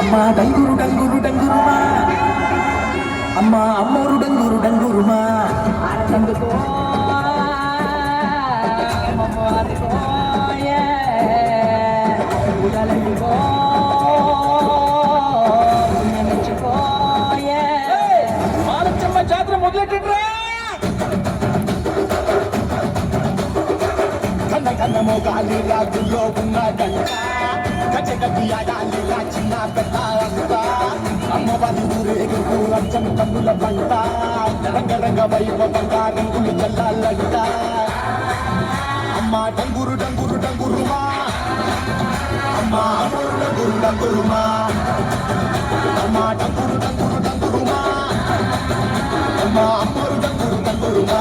அம்மா டங்குரு டங்குரு டங்குருமா அம்மா அம்மோரு டங்குரு டங்குருமா జాతర మొదలెట్టండి కన్న కన్నమో గాలి రాగుల్లో ఉన్నాడంట గజ గడ్డి ఆడాలి చిన్న పెద్ద అమ్మవారి ఊరేగుతూ రచ్చం కన్నుల పంట రంగ రంగ వైభవంగా రంగులు చల్లాలంట అమ్మ డంగురు డంగురు డంగురుమా అమ్మ అమ్మోరు డంగురు డంగురుమా అమ్మ డంగురు డంగురు డంగురుమా అమ్మ అమ్మోరు డంగురు డంగురుమా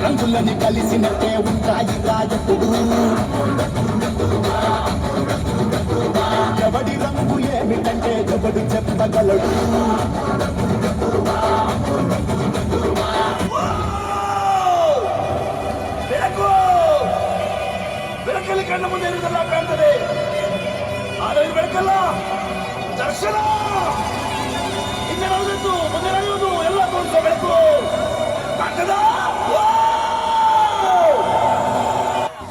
రంగులని కలిసినట్టే ఉంటాయి రాజపుడు ఎవడి రంగు ఏమిటంటే ఎవడు చెప్పగలడు ಬೆಳಕಲ್ಲಿ ಕಣ್ಣ ಮುಂದೆ ಇರುವುದೆಲ್ಲ ಕಾಣ್ತದೆ ಆದರೆ ಬೆಳಕಲ್ಲ ದರ್ಶನ ಹಿಂದೆ ನಡೆದಿದ್ದು ಮುಂದೆ ನಡೆಯುವುದು ಎಲ್ಲ ತೋರಿಸೋ ಬೆಳಕು ಕಾಣ್ತದ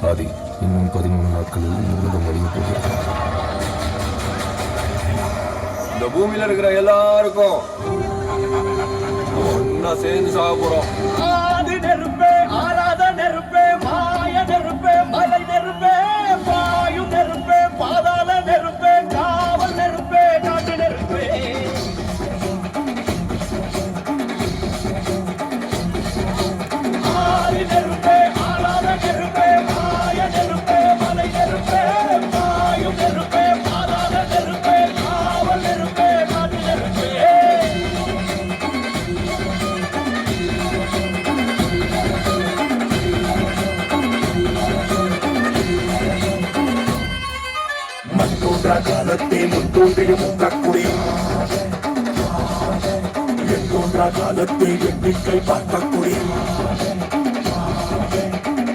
ஆதி இன்னும் 13 நாட்களில் உலகம் அழிய போகிறது. இந்த பூமியில இருக்கிற எல்லாருக்கும் ஒன்னா சேர்ந்து சாக போறோம். ஆதி நெருப்பே ஆராத நெருப்பே மாய நெருப்பே மலை நெருப்பே வாயு நெருப்பே பாதாள நெருப்பே காவல் நெருப்பே காட்டு நெருப்பே ஆதி நெருப்பே ஆராத நெருப்பே மாய நெருப்பே மலை நெருப்பே வாயு நெருப்பே பாதாள நெருப்பே காவல் நெருப்பே காட்டு நெருப்பே காலத்தே முத்தோன்றிய முக்கக்குடி எந்தோன்றா காலத்தே எண்ணிக்கை பார்க்கக்குடி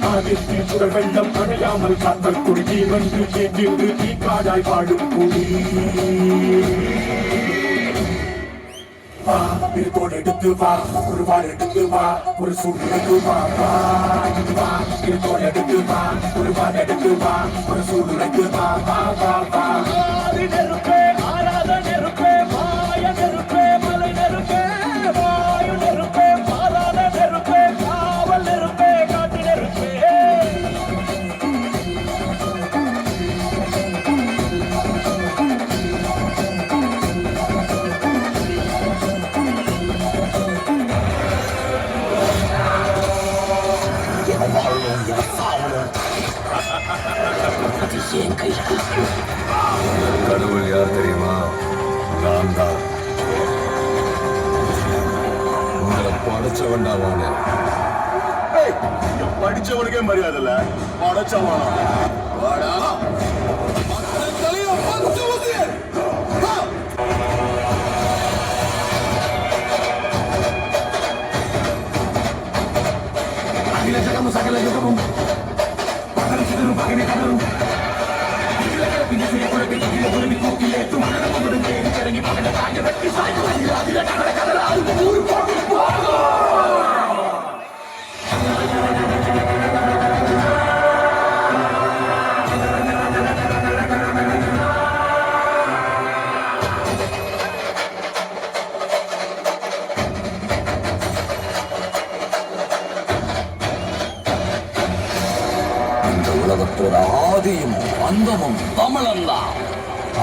ஆதித்தில் சுடர் வெள்ளம் அடையாமல் காத்தக்குடி தீவன்று கேட்டிருந்து தீக்காடாய் வாழும் குடி வா இருக்கோடு எடுத்து வா ஒரு வாள் எடுத்து வா ஒரு சூடு எடுத்து வா வா இருக்கோடு எடுத்து வா ஒரு வாள் எடுத்து வா ஒரு சூடு எடுத்து வா வா வா வா நெருப்பே ஆராத நெருப்பே மாய நெருப்பே மலை நெருப்பே வாயு நெருப்பே பாதாள நெருப்பே காவல் நெருப்பே காட்டு நெருப்பே கடவுள் யார் தெரியுமா? நான் தான். உங்களை படைச்சவன்டா வாங்க. படிச்சவனுக்கே மரியாதை இல்ல, படைச்சவன் வாடா. அகில ஜகமும் சகல யுகமும் பகல் சிதறும் பகனை கதரும் இந்த உலகத்தோட ஆதியும் அந்தமும் தமிழன்தான்.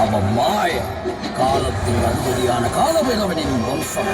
அவன் மாய காலத்தின் அதிபதியான காலபைரவனின் வம்சம்.